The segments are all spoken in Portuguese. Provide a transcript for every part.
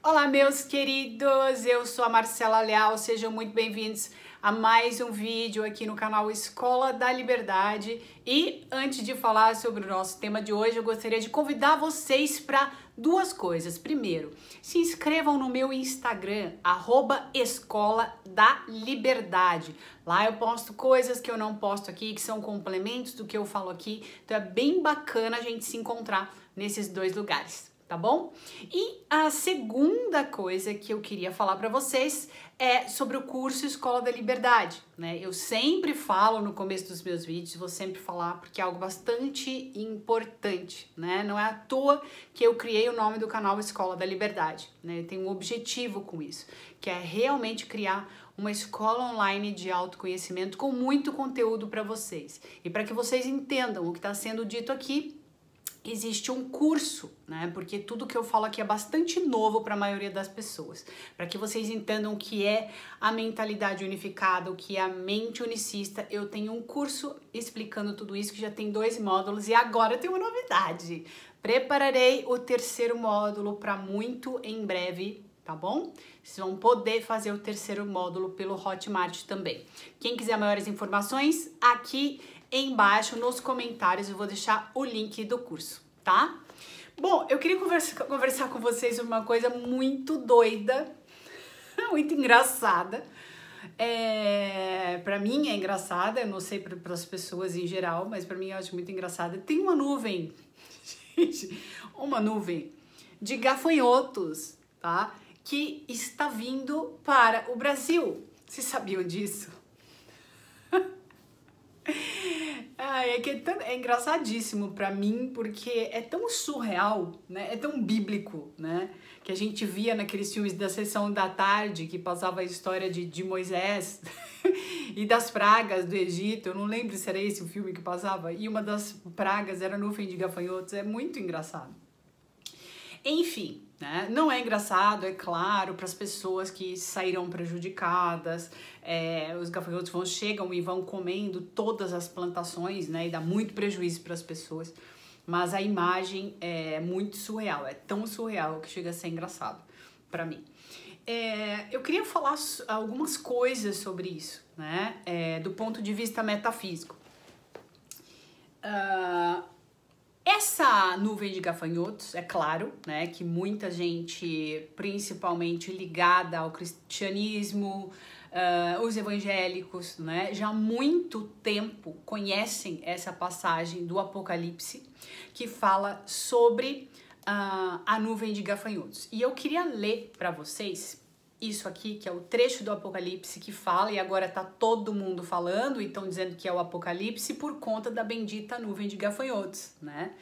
Olá, meus queridos, eu sou a Marcela Leal, sejam muito bem-vindos a mais um vídeo aqui no canal Escola da Liberdade. E antes de falar sobre o nosso tema de hoje, eu gostaria de convidar vocês para duas coisas. Primeiro, se inscrevam no meu Instagram, @Escola da Liberdade. Lá eu posto coisas que eu não posto aqui, que são complementos do que eu falo aqui. Então é bem bacana a gente se encontrar nesses dois lugares. Tá bom? E a segunda coisa que eu queria falar para vocês é sobre o curso Escola da Liberdade, né? Eu sempre falo no começo dos meus vídeos, vou sempre falar porque é algo bastante importante, né? Não é à toa que eu criei o nome do canal Escola da Liberdade, né? Eu tenho um objetivo com isso, que é realmente criar uma escola online de autoconhecimento com muito conteúdo para vocês. E para que vocês entendam o que está sendo dito aqui, existe um curso, né? Porque tudo que eu falo aqui é bastante novo para a maioria das pessoas. Para que vocês entendam o que é a mentalidade unificada, o que é a mente unicista, eu tenho um curso explicando tudo isso que já tem 2 módulos e agora tem uma novidade. Prepararei o 3º módulo para muito em breve, tá bom? Vocês vão poder fazer o 3º módulo pelo Hotmart também. Quem quiser maiores informações, aqui embaixo nos comentários eu vou deixar o link do curso, tá? Bom, eu queria conversar com vocês sobre uma coisa muito doida, muito engraçada. Pra mim é engraçada, eu não sei para as pessoas em geral, mas para mim eu acho muito engraçada. Tem uma nuvem, gente, uma nuvem de gafanhotos, tá? Que está vindo para o Brasil. Vocês sabiam disso? É engraçadíssimo pra mim, porque é tão surreal, né? É tão bíblico, né? Que a gente via naqueles filmes da Sessão da Tarde, que passava a história de Moisés e das pragas do Egito. Eu não lembro se era esse o filme que passava. E uma das pragas era nuvem de gafanhotos. É muito engraçado. Enfim, né? Não é engraçado, é claro, para as pessoas que saíram prejudicadas. Os gafanhotos chegam e vão comendo todas as plantações, né? E dá muito prejuízo para as pessoas. Mas a imagem é muito surreal, é tão surreal que chega a ser engraçado para mim. Eu queria falar algumas coisas sobre isso, né? Do ponto de vista metafísico. Essa nuvem de gafanhotos, é claro, né, que muita gente, principalmente ligada ao cristianismo, os evangélicos, né, já há muito tempo conhecem essa passagem do Apocalipse que fala sobre a nuvem de gafanhotos. E eu queria ler para vocês isso aqui, que é o trecho do Apocalipse que fala, e agora tá todo mundo falando, e estão dizendo que é o Apocalipse por conta da bendita nuvem de gafanhotos, né?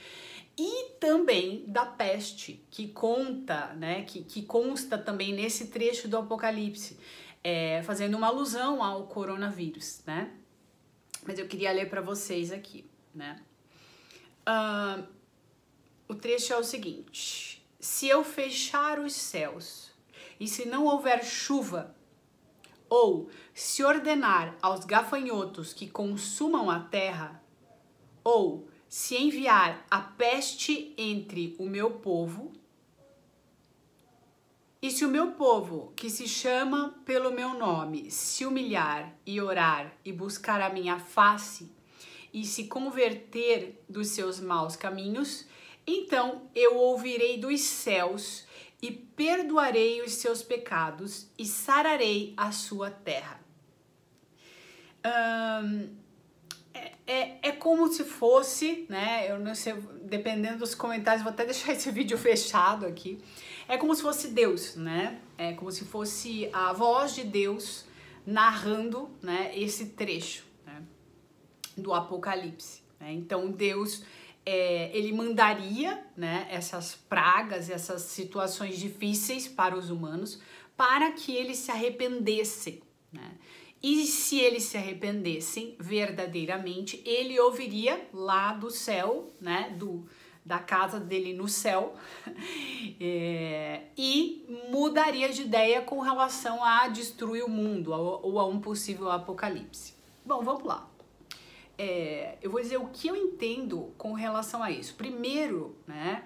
E também da peste, que conta, né, que consta também nesse trecho do Apocalipse, fazendo uma alusão ao coronavírus, né? Mas eu queria ler para vocês aqui, né? O trecho é o seguinte: se eu fechar os céus e se não houver chuva, ou se ordenar aos gafanhotos que consumam a terra, ou se enviar a peste entre o meu povo, e se o meu povo, que se chama pelo meu nome, se humilhar e orar e buscar a minha face, e se converter dos seus maus caminhos, então eu ouvirei dos céus e perdoarei os seus pecados e sararei a sua terra. É como se fosse, né? Eu não sei, dependendo dos comentários, vou até deixar esse vídeo fechado aqui. É como se fosse Deus, né? É como se fosse a voz de Deus narrando, né, esse trecho, né, do Apocalipse, né? Então Deus ele mandaria, né, essas pragas, essas situações difíceis para os humanos, para que eles se arrependessem, né? E se eles se arrependessem verdadeiramente, ele ouviria lá do céu, né, da casa dele no céu, e mudaria de ideia com relação a destruir o mundo ou a um possível apocalipse. Bom, vamos lá. Eu vou dizer o que eu entendo com relação a isso. Primeiro, né,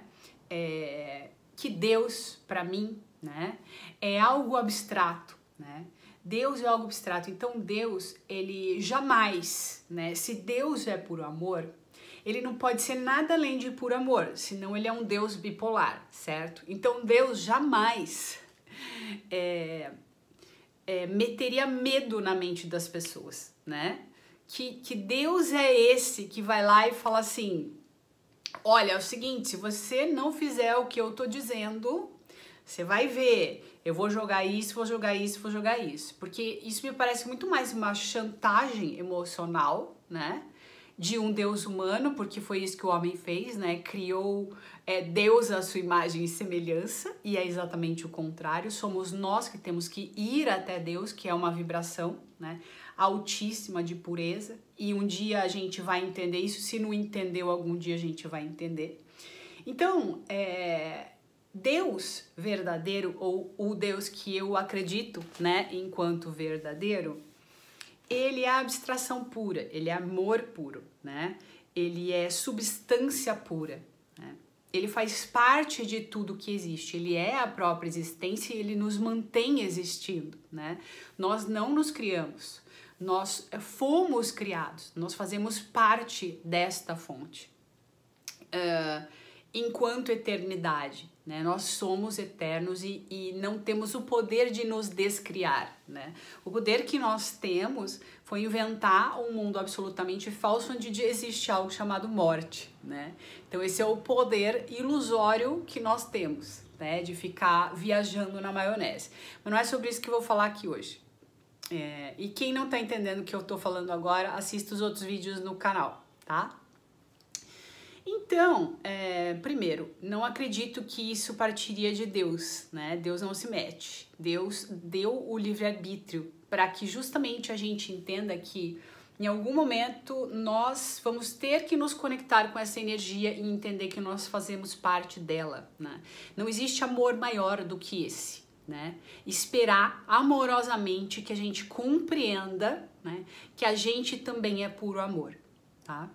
que Deus, para mim, né? É algo abstrato, né? Deus é algo abstrato. Então Deus, ele jamais, né? Se Deus é puro amor, ele não pode ser nada além de puro amor, senão ele é um Deus bipolar, certo? Então Deus jamais meteria medo na mente das pessoas, né? Que Deus é esse que vai lá e fala assim, olha, é o seguinte, se você não fizer o que eu tô dizendo, você vai ver, eu vou jogar isso, vou jogar isso, vou jogar isso. Porque isso me parece muito mais uma chantagem emocional, né? De um Deus humano, porque foi isso que o homem fez, né? Criou Deus à sua imagem e semelhança, e é exatamente o contrário. Somos nós que temos que ir até Deus, que é uma vibração, né? Altíssima de pureza, e um dia a gente vai entender isso. Se não entendeu, algum dia a gente vai entender. Então, Deus verdadeiro, ou o Deus que eu acredito, né, enquanto verdadeiro, ele é abstração pura, ele é amor puro, né? Ele é substância pura, né? Ele faz parte de tudo que existe, ele é a própria existência e ele nos mantém existindo, né? Nós não nos criamos, nós fomos criados, nós fazemos parte desta fonte. Enquanto eternidade, né? Nós somos eternos e não temos o poder de nos descriar, né? O poder que nós temos foi inventar um mundo absolutamente falso onde existe algo chamado morte, né? Então esse é o poder ilusório que nós temos, né? De ficar viajando na maionese. Mas não é sobre isso que eu vou falar aqui hoje. E quem não tá entendendo o que eu tô falando agora, assista os outros vídeos no canal, tá? Então, primeiro, não acredito que isso partiria de Deus, né? Deus não se mete. Deus deu o livre-arbítrio para que justamente a gente entenda que em algum momento nós vamos ter que nos conectar com essa energia e entender que nós fazemos parte dela, né? Não existe amor maior do que esse, né? Esperar amorosamente que a gente compreenda, né, que a gente também é puro amor, tá?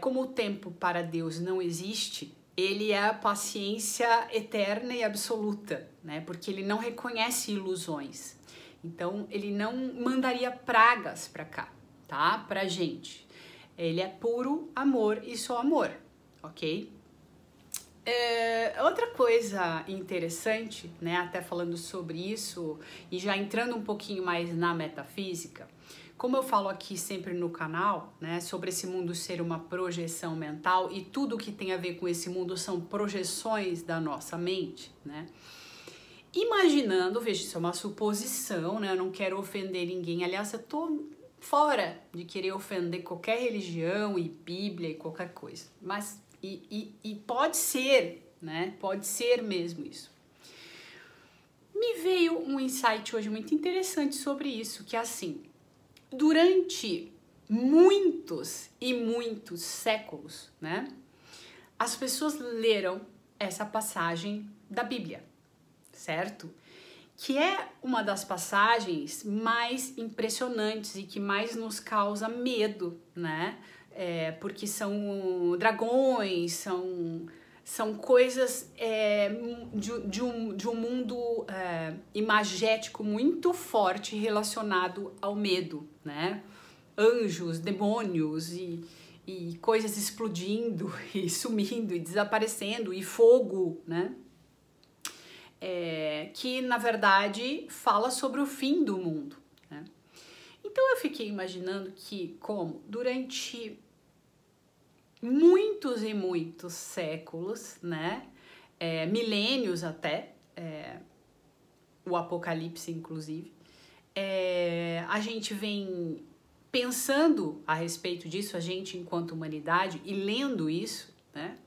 Como o tempo para Deus não existe, ele é a paciência eterna e absoluta, né? Porque ele não reconhece ilusões. Então, ele não mandaria pragas para cá, tá? Pra gente. Ele é puro amor e só amor, ok? Outra coisa interessante, né? Até falando sobre isso e já entrando um pouquinho mais na metafísica, como eu falo aqui sempre no canal, né, sobre esse mundo ser uma projeção mental e tudo que tem a ver com esse mundo são projeções da nossa mente, né? Imaginando, veja, isso é uma suposição, né? Eu não quero ofender ninguém. Aliás, eu tô fora de querer ofender qualquer religião e Bíblia e qualquer coisa. Mas, e pode ser, né? Pode ser mesmo isso. Me veio um insight hoje muito interessante sobre isso, que é assim: durante muitos e muitos séculos, né, as pessoas leram essa passagem da Bíblia, certo? Que é uma das passagens mais impressionantes e que mais nos causa medo, né? Porque são dragões, são coisas de um mundo imagético muito forte relacionado ao medo, né? Anjos, demônios e coisas explodindo e sumindo e desaparecendo e fogo, né? Que na verdade fala sobre o fim do mundo, né? Então eu fiquei imaginando que como durante muitos e muitos séculos, né, milênios até, o Apocalipse inclusive, a gente vem pensando a respeito disso, a gente enquanto humanidade, e lendo isso, né?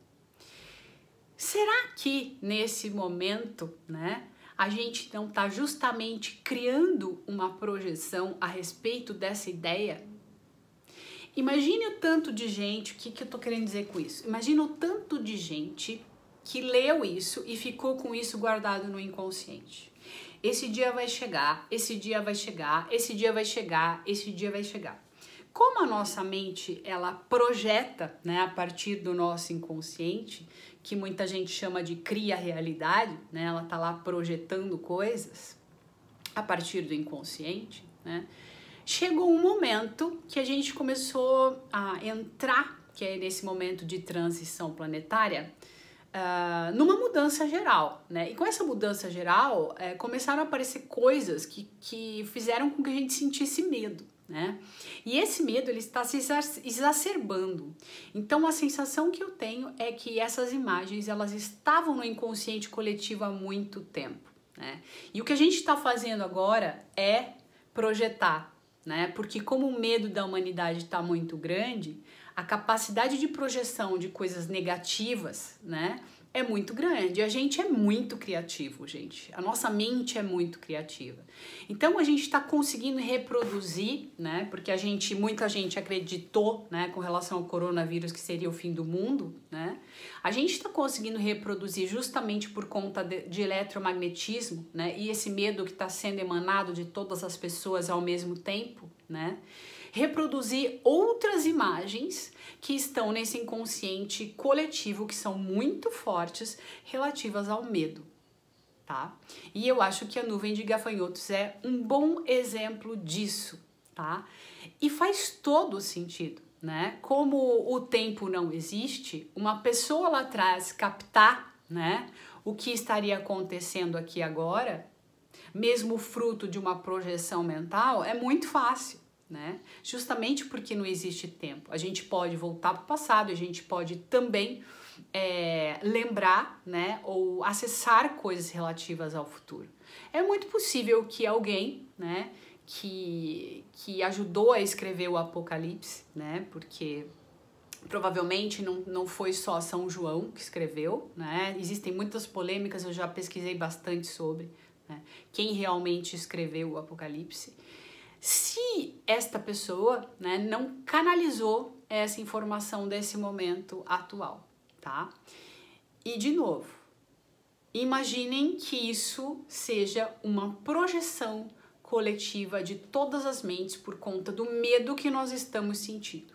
Será que nesse momento, né, a gente não está justamente criando uma projeção a respeito dessa ideia? Imagine o tanto de gente, o que eu tô querendo dizer com isso? Imagina o tanto de gente que leu isso e ficou com isso guardado no inconsciente. Esse dia vai chegar, esse dia vai chegar, esse dia vai chegar, esse dia vai chegar. Como a nossa mente, ela projeta, né, a partir do nosso inconsciente, que muita gente chama de cria realidade, né, ela tá lá projetando coisas a partir do inconsciente, né, chegou um momento que a gente começou a entrar, que é nesse momento de transição planetária, numa mudança geral, né? E com essa mudança geral, começaram a aparecer coisas que fizeram com que a gente sentisse medo, né? E esse medo, ele está se exacerbando. Então, a sensação que eu tenho é que essas imagens, elas estavam no inconsciente coletivo há muito tempo, né? E o que a gente está fazendo agora é projetar, né? Porque como o medo da humanidade está muito grande, a capacidade de projeção de coisas negativas, né, é muito grande. A gente é muito criativo, gente. A nossa mente é muito criativa. Então a gente está conseguindo reproduzir, né, porque muita gente acreditou, né, com relação ao coronavírus que seria o fim do mundo, né? A gente está conseguindo reproduzir justamente por conta de eletromagnetismo, né, e esse medo que está sendo emanado de todas as pessoas ao mesmo tempo, né? Reproduzir outras imagens que estão nesse inconsciente coletivo, que são muito fortes, relativas ao medo, tá? E eu acho que a nuvem de gafanhotos é um bom exemplo disso, tá? E faz todo sentido, né? Como o tempo não existe, uma pessoa lá atrás captar, né, o que estaria acontecendo aqui agora, mesmo fruto de uma projeção mental, é muito fácil, né? Justamente porque não existe tempo. A gente pode voltar para o passado, a gente pode também lembrar, né, ou acessar coisas relativas ao futuro. É muito possível que alguém, né, que ajudou a escrever o Apocalipse, né, porque provavelmente não foi só São João que escreveu, né? Existem muitas polêmicas, eu já pesquisei bastante sobre, né, quem realmente escreveu o Apocalipse. Se esta pessoa, né, não canalizou essa informação desse momento atual, tá? E de novo, imaginem que isso seja uma projeção coletiva de todas as mentes por conta do medo que nós estamos sentindo.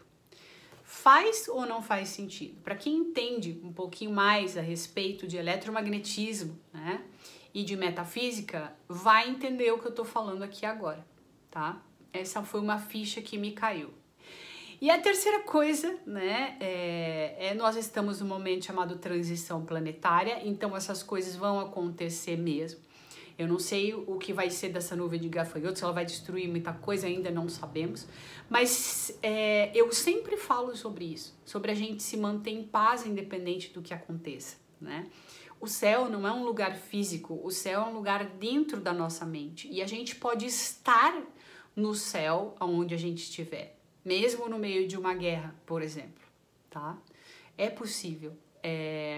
Faz ou não faz sentido? Para quem entende um pouquinho mais a respeito de eletromagnetismo, né, e de metafísica, vai entender o que eu tô falando aqui agora, tá? Essa foi uma ficha que me caiu. E a terceira coisa, né, nós estamos num momento chamado transição planetária, então essas coisas vão acontecer mesmo. Eu não sei o que vai ser dessa nuvem de gafanhotos, se ela vai destruir muita coisa, ainda não sabemos, mas eu sempre falo sobre isso, sobre a gente se manter em paz independente do que aconteça, né? O céu não é um lugar físico, o céu é um lugar dentro da nossa mente e a gente pode estar no céu aonde a gente estiver, mesmo no meio de uma guerra, por exemplo, tá? É possível.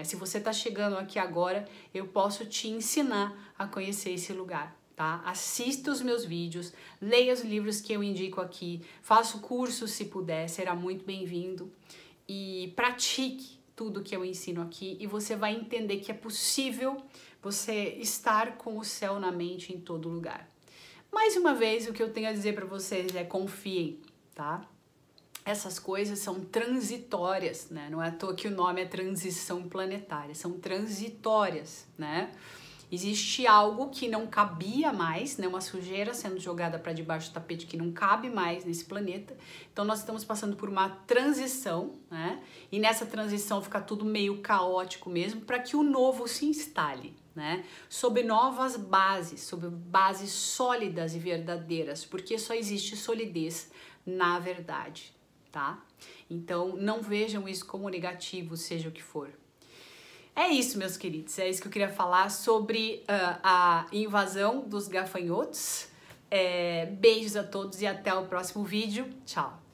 Se você tá chegando aqui agora, eu posso te ensinar a conhecer esse lugar, tá? Assista os meus vídeos, leia os livros que eu indico aqui, faça o curso se puder, será muito bem-vindo e pratique tudo que eu ensino aqui e você vai entender que é possível você estar com o céu na mente em todo lugar. Mais uma vez, o que eu tenho a dizer para vocês é confiem, tá? Essas coisas são transitórias, né? Não é à toa que o nome é transição planetária, são transitórias, né? Existe algo que não cabia mais, né? Uma sujeira sendo jogada para debaixo do tapete que não cabe mais nesse planeta. Então nós estamos passando por uma transição, né? E nessa transição fica tudo meio caótico mesmo para que o novo se instale, né? Sob novas bases, sob bases sólidas e verdadeiras, porque só existe solidez na verdade, tá? Então não vejam isso como negativo, seja o que for. É isso, meus queridos, é isso que eu queria falar sobre a invasão dos gafanhotos. Beijos a todos e até o próximo vídeo. Tchau!